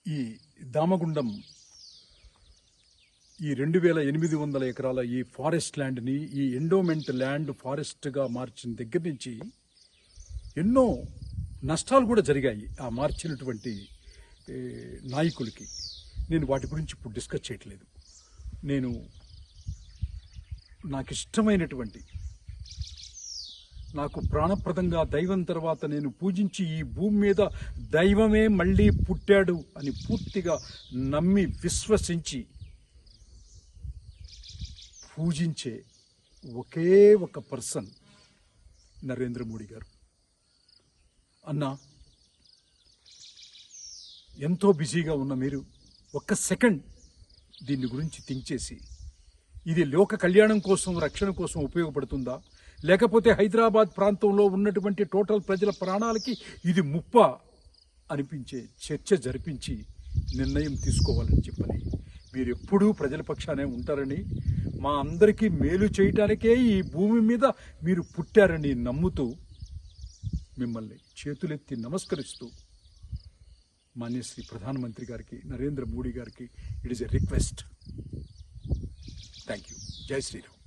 ఈ దామగుండం ఈ 2800 ఎకరాల ఈ ఫారెస్ట్ ల్యాండ్ని ఈ ఎండోమెంట్ ల్యాండ్ ఫారెస్ట్గా మార్చిన దగ్గర నుంచి ఎన్నో నష్టాలు కూడా జరిగాయి ఆ మార్చినటువంటి నాయకులకి. నేను వాటి గురించి ఇప్పుడు డిస్కస్ చేయట్లేదు. నేను నాకు ఇష్టమైనటువంటి, నాకు ప్రాణప్రదంగా దైవం తర్వాత నేను పూజించి ఈ భూమి మీద దైవమే మళ్ళీ పుట్టాడు అని పూర్తిగా నమ్మి విశ్వసించి పూజించే ఒకే ఒక పర్సన్ నరేంద్ర మోడీ గారు. అన్నా, ఎంతో బిజీగా ఉన్న మీరు ఒక్క సెకండ్ దీని గురించి థింక్ చేసి, ఇది లోక కళ్యాణం కోసం, రక్షణ కోసం ఉపయోగపడుతుందా, లేకపోతే హైదరాబాద్ ప్రాంతంలో ఉన్నటువంటి టోటల్ ప్రజల ప్రాణాలకి ఇది ముప్ప అనిపించే చర్చ జరిపించి నిర్ణయం తీసుకోవాలని చెప్పని, మీరు ఎప్పుడూ ప్రజల పక్షానే ఉంటారని, మా అందరికీ మేలు చేయటానికే ఈ భూమి మీద మీరు పుట్టారని నమ్ముతూ మిమ్మల్ని చేతులెత్తి నమస్కరిస్తూ మాన్యశ్రీ ప్రధానమంత్రి గారికి, నరేంద్ర మోడీ గారికి, it is a request. Thank you. జై శ్రీరామ్.